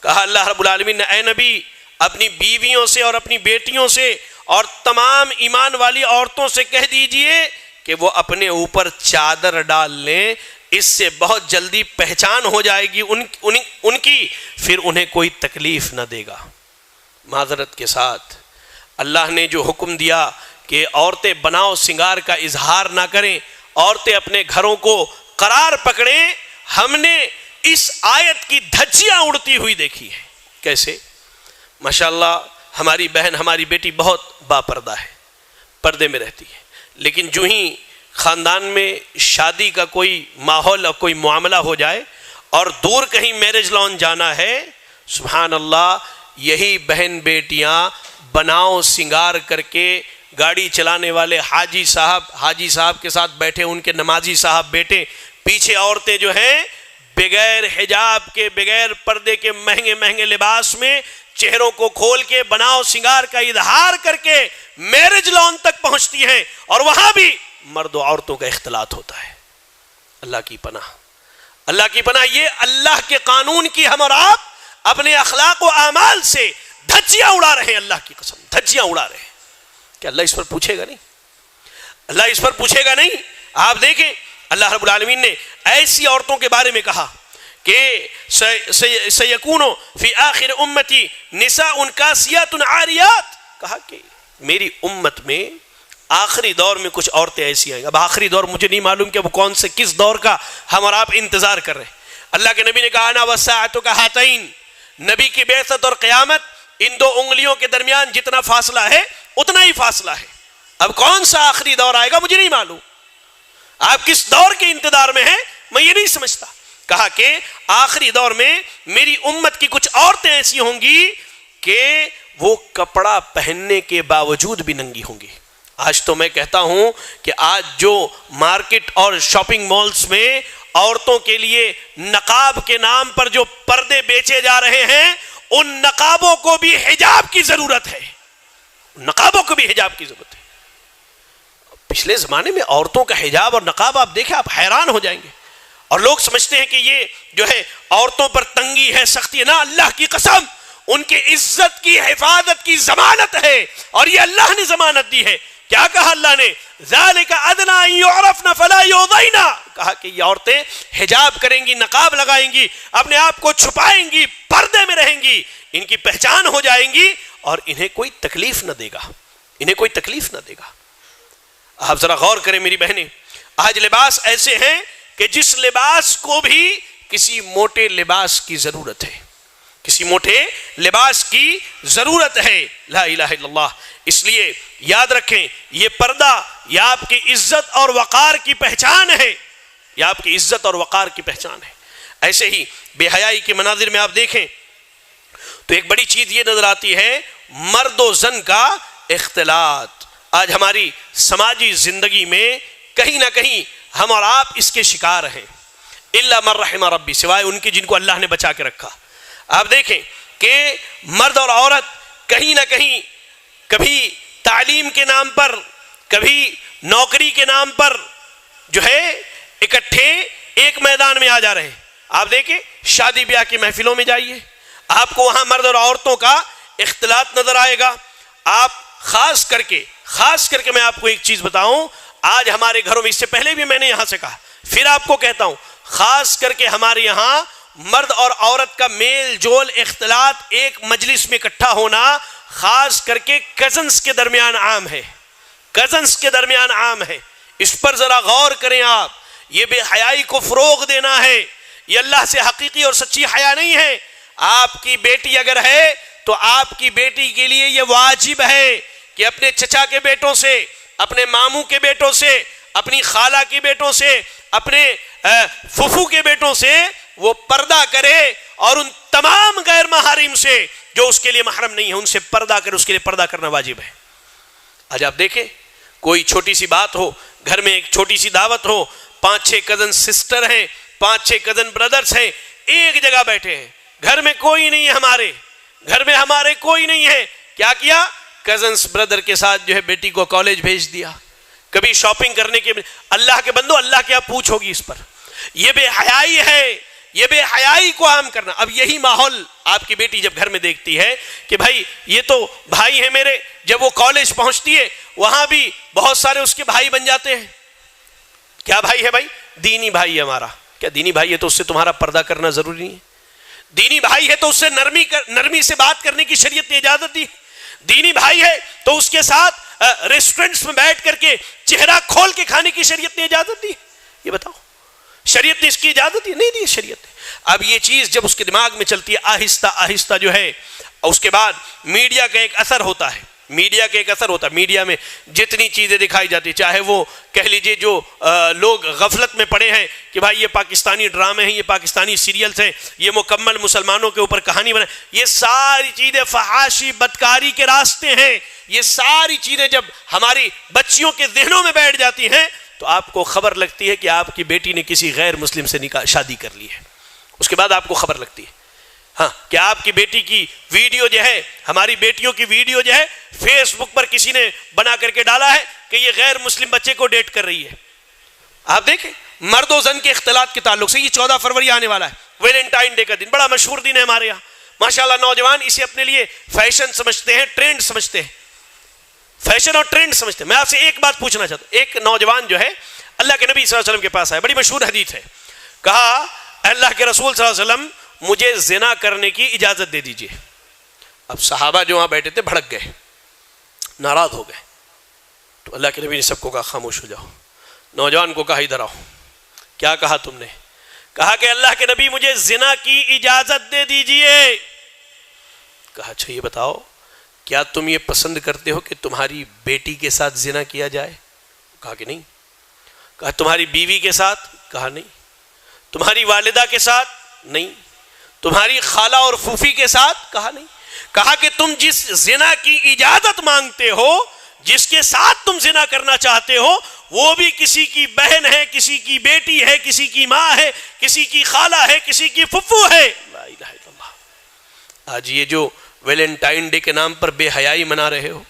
کہا اللہ رب العالمین نے اے نبی اپنی بیویوں سے اور اپنی بیٹیوں سے اور تمام ایمان والی عورتوں سے کہہ دیجئے کہ وہ اپنے اوپر چادر ڈال لیں، اس سے بہت جلدی پہچان ہو جائے گی ان کی، پھر انہیں کوئی تکلیف نہ دے گا۔ معذرت کے ساتھ اللہ نے جو حکم دیا کہ عورتیں بناؤ سنگار کا اظہار نہ کریں، عورتیں اپنے گھروں کو قرار پکڑیں، ہم نے اس آیت کی دھجیاں اڑتی ہوئی دیکھی ہے۔ کیسے؟ ماشاءاللہ ہماری بہن ہماری بیٹی بہت باپردہ ہے، پردے میں رہتی ہے، لیکن جو ہی خاندان میں شادی کا کوئی ماحول اور کوئی معاملہ ہو جائے اور دور کہیں میرج لان جانا ہے، سبحان اللہ یہی بہن بیٹیاں بناؤ سنگار کر کے گاڑی چلانے والے حاجی صاحب کے ساتھ بیٹھے، ان کے نمازی صاحب بیٹے، پیچھے عورتیں جو ہیں بغیر حجاب کے بغیر پردے کے مہنگے مہنگے لباس میں چہروں کو کھول کے بناؤ سنگار کا اظہار کر کے میرج لان تک پہنچتی ہیں، اور وہاں بھی مرد و عورتوں کا اختلاط ہوتا ہے۔ اللہ کی پناہ، یہ اللہ کے قانون کی ہم اور آپ اپنے اخلاق و اعمال سے دھجیاں اڑا رہے ہیں، اللہ کی قسم دھجیاں اڑا رہے ہیں کہ اللہ اس پر پوچھے گا نہیں۔ آپ دیکھیں اللہ رب العالمین نے ایسی عورتوں کے بارے میں کہا کہ سیکونو فی آخر امتی نساء کاسیات عاریات، کہا کہ میری امت میں آخری دور میں کچھ عورتیں ایسی آئیں گی. اب آخری دور مجھے نہیں معلوم کہ وہ کون سے کس دور کا ہم اور آپ انتظار کر رہے ہیں. اللہ کے نبی نے کہا انا والساعۃ کہاتین، نبی کی بعثت اور قیامت ان دو انگلیوں کے درمیان جتنا فاصلہ ہے اتنا ہی فاصلہ ہے. اب کون سا آخری دور آئے گا مجھے نہیں معلوم. آپ کس دور کے انتظار میں ہیں میں یہ نہیں سمجھتا. کہا کہ آخری دور میں میری امت کی کچھ عورتیں ایسی ہوں گی کہ وہ کپڑا پہننے کے باوجود بھی ننگی ہوں گی. آج تو میں کہتا ہوں کہ آج جو مارکیٹ اور شاپنگ مالز میں عورتوں کے لیے نقاب کے نام پر جو پردے بیچے جا رہے ہیں ان نقابوں کو بھی حجاب کی ضرورت ہے. نقابوں کو بھی حجاب کی ضرورت ہے. پچھلے زمانے میں عورتوں کا حجاب اور نقاب آپ دیکھیں آپ حیران ہو جائیں گے. اور لوگ سمجھتے ہیں کہ یہ جو ہے عورتوں پر تنگی ہے، سختی ہے. نہ، اللہ کی قسم ان کے عزت کی حفاظت کی ضمانت ہے، اور یہ اللہ نے ضمانت دی ہے. کیا کہا اللہ نے؟ ذَلِكَ أَدْنَىٰ أَن يُعْرَفْنَ فَلَا يُؤْذَيْنَ. کہا کہ یہ عورتیں حجاب کریں گی، نقاب لگائیں گی، اپنے آپ کو چھپائیں گی، پردے میں رہیں گی، ان کی پہچان ہو جائیں گی اور انہیں کوئی تکلیف نہ دے گا، انہیں کوئی تکلیف نہ دے گا. آپ ذرا غور کریں میری بہنیں، آج لباس ایسے ہیں کہ جس لباس کو بھی کسی موٹے لباس کی ضرورت ہے، کسی موٹے لباس کی ضرورت ہے. لا الہ الا اللہ. اس لیے یاد رکھیں یہ پردہ یہ آپ کی عزت اور وقار کی پہچان ہے، یہ آپ کی عزت اور وقار کی پہچان ہے. ایسے ہی بے حیائی کے مناظر میں آپ دیکھیں تو ایک بڑی چیز یہ نظر آتی ہے، مرد و زن کا اختلاط. آج ہماری سماجی زندگی میں کہیں نہ کہیں ہم اور آپ اس کے شکار ہیں. الا من رحم ربی، سوائے ان کی جن کو اللہ نے بچا کے رکھا. آپ دیکھیں کہ مرد اور عورت کہیں نہ کہیں کبھی تعلیم کے نام پر، کبھی نوکری کے نام پر جو ہے اکٹھے ایک میدان میں آ جا رہے ہیں. آپ دیکھیں شادی بیاہ کی محفلوں میں جائیے، آپ کو وہاں مرد اور عورتوں کا اختلاط نظر آئے گا. آپ خاص کر کے میں آپ کو ایک چیز بتاؤں، آج ہمارے گھروں میں، اس سے پہلے بھی میں نے یہاں سے کہا، پھر آپ کو کہتا ہوں، خاص کر کے ہمارے یہاں مرد اور عورت کا میل جول اختلاط ایک مجلس میں اکٹھا ہونا خاص کر کے کزنز کے درمیان عام ہے، کزنز کے درمیان عام ہے. اس پر ذرا غور کریں آپ. یہ بے حیائی کو فروغ دینا ہے، یہ اللہ سے حقیقی اور سچی حیا نہیں ہے. آپ کی بیٹی اگر ہے تو آپ کی بیٹی کے لیے یہ واجب ہے کہ اپنے چچا کے بیٹوں سے، اپنے ماموں کے بیٹوں سے، اپنی خالہ کے بیٹوں سے، اپنے پھوپھو کے بیٹوں سے وہ پردہ کرے، اور ان تمام غیر محارم سے جو اس کے لیے محرم نہیں ہے ان سے پردہ کرے. اس کے لیے پردہ کرنا واجب ہے. آج آپ دیکھیں کوئی چھوٹی سی بات ہو، گھر میں ایک چھوٹی سی دعوت ہو، 5-6 کزن سسٹر ہیں، 5-6 کزن بردرز ہیں، ایک جگہ بیٹھے ہیں، گھر میں کوئی نہیں ہے، ہمارے کوئی نہیں ہے. کیا کزنس بردر کے ساتھ جو ہے بیٹی کو کالج بھیج دیا، کبھی شاپنگ کرنے کے. اللہ کے بندو، اللہ کیا پوچھ ہوگی اس پر. یہ بے حیائی ہے، یہ بے حیائی کو عام کرنا. اب یہی ماحول آپ کی بیٹی جب گھر میں دیکھتی ہے کہ بھائی یہ تو بھائی ہیں میرے، جب وہ کالج پہنچتی ہے وہاں بھی بہت سارے اس کے بھائی بن جاتے ہیں. کیا بھائی ہے بھائی؟ دینی بھائی ہے ہمارا. کیا دینی بھائی ہے تو اس سے تمہارا پردہ کرنا ضروری نہیں ہے؟ دینی بھائی ہے تو اس سے نرمی سے بات کرنے کی شریعت نے اجازت دی. دینی بھائی ہے تو اس کے ساتھ ریسٹورنٹس میں بیٹھ کر کے چہرہ کھول کے کھانے کی شریعت نے اجازت دی. یہ بتاؤ شریعت نے اس کی اجازت دی؟ نہیں دی شریعت نے. اب یہ چیز جب اس کے دماغ میں چلتی ہے آہستہ آہستہ جو ہے، اس کے بعد میڈیا کا ایک اثر ہوتا ہے. میڈیا میں جتنی چیزیں دکھائی جاتی، چاہے وہ کہہ لیجئے جو لوگ غفلت میں پڑے ہیں کہ بھائی یہ پاکستانی ڈرامے ہیں، یہ پاکستانی سیریلز ہیں، یہ مکمل مسلمانوں کے اوپر کہانی بنا، یہ ساری چیزیں فحاشی بدکاری کے راستے ہیں. یہ ساری چیزیں جب ہماری بچیوں کے ذہنوں میں بیٹھ جاتی ہیں تو آپ کو خبر لگتی ہے کہ آپ کی بیٹی نے کسی غیر مسلم سے شادی کر لی ہے. اس کے بعد آپ کو خبر لگتی ہے ہاں کہ آپ کی بیٹی کی ویڈیو جو ہے، ہماری بیٹیوں کی ویڈیو جو ہے فیس بک پر کسی نے بنا کر کے ڈالا ہے کہ یہ غیر مسلم بچے کو ڈیٹ کر رہی ہے. آپ دیکھیں مرد و زن کے اختلاط کے تعلق سے، یہ 14 فروری آنے والا ہے، ویلنٹائن ڈے کا دن، بڑا مشہور دن ہے ہمارے یہاں. ماشاءاللہ نوجوان اسے اپنے لیے فیشن سمجھتے ہیں، ٹرینڈ سمجھتے ہیں، فیشن اور ٹرینڈ سمجھتے ہیں. میں آپ سے ایک بات پوچھنا چاہتا ہوں. ایک نوجوان جو ہے اللہ کے نبی صلی اللہ علیہ وسلم کے پاس آیا، بڑی مشہور حدیث ہے، کہا اللہ کے رسول صلی اللہ علیہ وسلم مجھے زنا کرنے کی اجازت دے دیجئے. اب صحابہ جو وہاں بیٹھے تھے بھڑک گئے, ناراض ہو گئے. تو اللہ کے نبی نے سب کو کہا خاموش ہو جاؤ. نوجوان کو کہا ادھر آؤ. کیا کہا تم نے؟ کہا کہ اللہ کے نبی مجھے زنا کی اجازت دے دیجئے. کہا اچھا یہ بتاؤ کیا تم یہ پسند کرتے ہو کہ تمہاری بیٹی کے ساتھ زنا کیا جائے؟ کہا کہ نہیں. کہا تمہاری بیوی کے ساتھ؟ کہا نہیں. تمہاری والدہ کے ساتھ؟ نہیں. تمہاری خالہ اور پھوپھی کے ساتھ؟ کہا نہیں. کہا کہ تم جس زنا کی اجازت مانگتے ہو, جس کے ساتھ تم زنا کرنا چاہتے ہو, وہ بھی کسی کی بہن ہے, کسی کی بیٹی ہے, کسی کی ماں ہے, کسی کی خالہ ہے, کسی کی پھپھو ہے. لا الہ الا اللہ. آج یہ جو ویلنٹائن ڈے کے نام پر بے حیائی منا رہے ہو,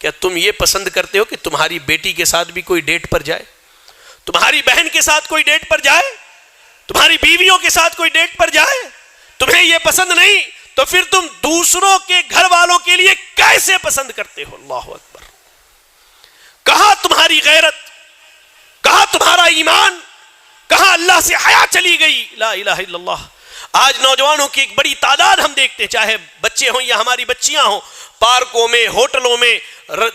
کیا تم یہ پسند کرتے ہو کہ تمہاری بیٹی کے ساتھ بھی کوئی ڈیٹ پر جائے, تمہاری بہن کے ساتھ کوئی ڈیٹ پر جائے, تمہاری بیویوں کے ساتھ کوئی ڈیٹ پر جائے؟ تمہیں یہ پسند نہیں تو پھر تم دوسروں کے گھر والوں کے لیے کیسے پسند کرتے ہو؟ اللہ اکبر. کہاں تمہاری غیرت, کہاں تمہارا ایمان, کہاں اللہ سے حیا چلی گئی؟ لا الہ الا اللہ. آج نوجوانوں کی ایک بڑی تعداد ہم دیکھتے ہیں, چاہے بچے ہوں یا ہماری بچیاں ہوں, پارکوں میں, ہوٹلوں میں,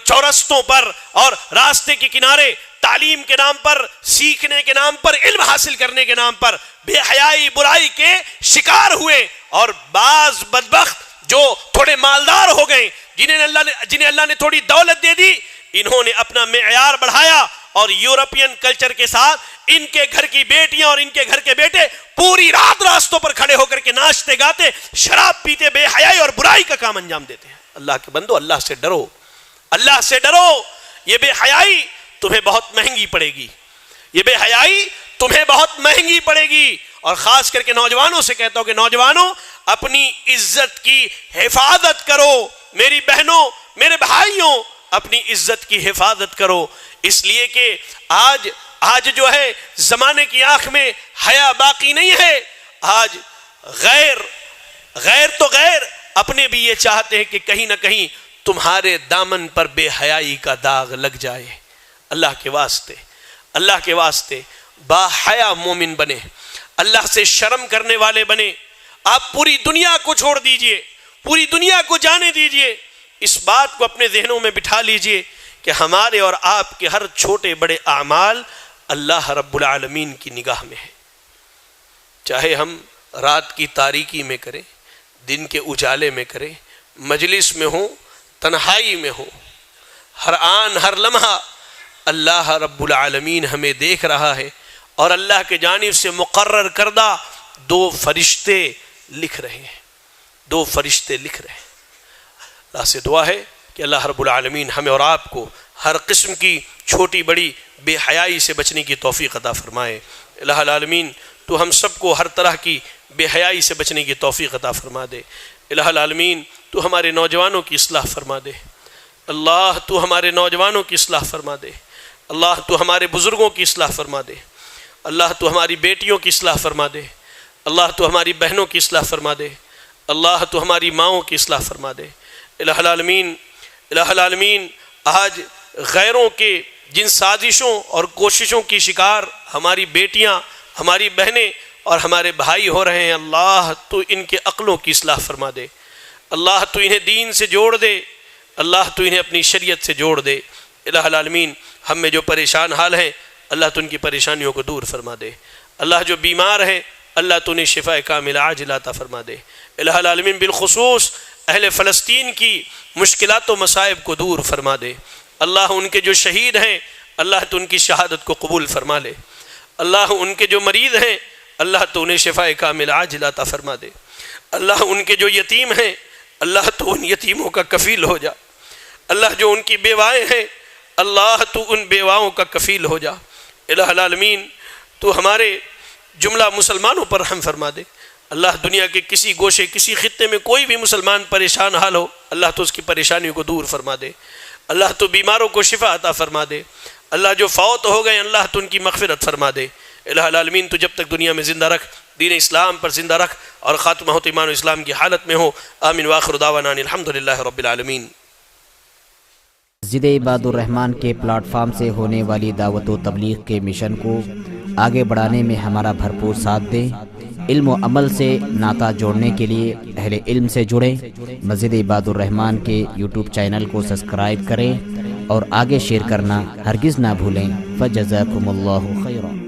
چورستوں پر اور راستے کے کنارے تعلیم کے نام پر, سیکھنے کے نام پر, علم حاصل کرنے کے نام پر بے حیائی برائی کے شکار ہوئے. اور بعض بدبخت جو تھوڑے مالدار ہو گئے, جنہیں اللہ نے تھوڑی دولت دے دی, انہوں نے اپنا معیار بڑھایا اور یورپین کلچر کے ساتھ ان کے گھر کی بیٹیاں اور ان کے گھر کے بیٹے پوری رات راستوں پر کھڑے ہو کر کے ناچتے گاتے, شراب پیتے, بے حیائی اور برائی کا کام انجام دیتے ہیں. اللہ کے بندو, اللہ سے ڈرو, اللہ سے ڈرو. یہ بے حیائی تمہیں بہت مہنگی پڑے گی, یہ بے حیائی تمہیں بہت مہنگی پڑے گی. اور خاص کر کے نوجوانوں سے کہتا ہوں کہ نوجوانوں اپنی عزت کی حفاظت کرو. میری بہنوں, میرے بھائیوں, اپنی عزت کی حفاظت کرو. اس لیے کہ آج جو ہے زمانے کی آنکھ میں حیا باقی نہیں ہے. آج غیر تو غیر, اپنے بھی یہ چاہتے ہیں کہ کہیں نہ کہیں تمہارے دامن پر بے حیائی کا داغ لگ جائے. اللہ کے واسطے, اللہ کے واسطے با حیا مومن بنے, اللہ سے شرم کرنے والے بنے. آپ پوری دنیا کو چھوڑ دیجئے, پوری دنیا کو جانے دیجئے. اس بات کو اپنے ذہنوں میں بٹھا لیجئے کہ ہمارے اور آپ کے ہر چھوٹے بڑے اعمال اللہ رب العالمین کی نگاہ میں ہے. چاہے ہم رات کی تاریکی میں کریں, دن کے اجالے میں کریں, مجلس میں ہوں, تنہائی میں ہوں, ہر آن ہر لمحہ اللہ رب العالمین ہمیں دیکھ رہا ہے. اور اللہ کے جانب سے مقرر کردہ 2 فرشتے لکھ رہے ہیں, 2 فرشتے لکھ رہے ہیں. اللہ سے دعا ہے کہ اللہ رب العالمین ہمیں اور آپ کو ہر قسم کی چھوٹی بڑی بے حیائی سے بچنے کی توفیق عطا فرمائے. الہ العالمین تو ہم سب کو ہر طرح کی بے حیائی سے بچنے کی توفیق عطا فرما دے. الہ العالمین تو ہمارے نوجوانوں کی اصلاح فرما دے. اللہ تو ہمارے نوجوانوں کی اصلاح فرما دے. اللہ تو ہمارے بزرگوں کی اصلاح فرما دے. اللہ تو ہماری بیٹیوں کی اصلاح فرما دے. اللہ تو ہماری بہنوں کی اصلاح فرما دے. اللہ تو ہماری ماؤں کی اصلاح فرما دے. الہ العالمین, الہ العالمین آج غیروں کے جن سازشوں اور کوششوں کی شکار ہماری بیٹیاں, ہماری بہنیں اور ہمارے بھائی ہو رہے ہیں, اللہ تو ان کے عقلوں کی اصلاح فرما دے. اللہ تو انہیں دین سے جوڑ دے. اللہ تو انہیں اپنی شریعت سے جوڑ دے. الہ العالمین ہم میں جو پریشان حال ہیں اللہ تو ان کی پریشانیوں کو دور فرما دے. اللہ جو بیمار ہیں اللہ تو انہیں شفاء کاملہ عاجلہ عطا فرما دے. الہ العالمین بالخصوص اہل فلسطین کی مشکلات و مصائب کو دور فرما دے. اللہ ان کے جو شہید ہیں اللہ تو ان کی شہادت کو قبول فرما لے. اللہ ان کے جو مریض ہیں اللہ تو انہیں شفاء کاملہ عاجلہ عطا فرما دے. اللہ ان کے جو یتیم ہیں اللہ تو ان یتیموں کا کفیل ہو جا. اللہ جو ان کی بیوائیں ہیں اللہ تو ان بیواؤں کا کفیل ہو جا. الہ العالمین تو ہمارے جملہ مسلمانوں پر رحم فرما دے. اللہ دنیا کے کسی گوشے کسی خطے میں کوئی بھی مسلمان پریشان حال ہو اللہ تو اس کی پریشانیوں کو دور فرما دے. اللہ تو بیماروں کو شفا عطا فرما دے. اللہ جو فوت ہو گئے اللہ تو ان کی مغفرت فرما دے. الہ العالمین تو جب تک دنیا میں زندہ رکھ, دین اسلام پر زندہ رکھ اور خاتمہ ہوتے ایمان و اسلام کی حالت میں ہو. آمین وآخر دعوانا الحمدللہ رب العالمین. مسجد عباد الرحمن کے پلیٹ فارم سے ہونے والی دعوت و تبلیغ کے مشن کو آگے بڑھانے میں ہمارا بھرپور ساتھ دیں. علم و عمل سے ناطہ جوڑنے کے لیے اہل علم سے جڑیں۔ مسجد عباد الرحمن کے یوٹیوب چینل کو سبسکرائب کریں اور آگے شیئر کرنا ہرگز نہ بھولیں۔ فجزاکم اللہ خیرا۔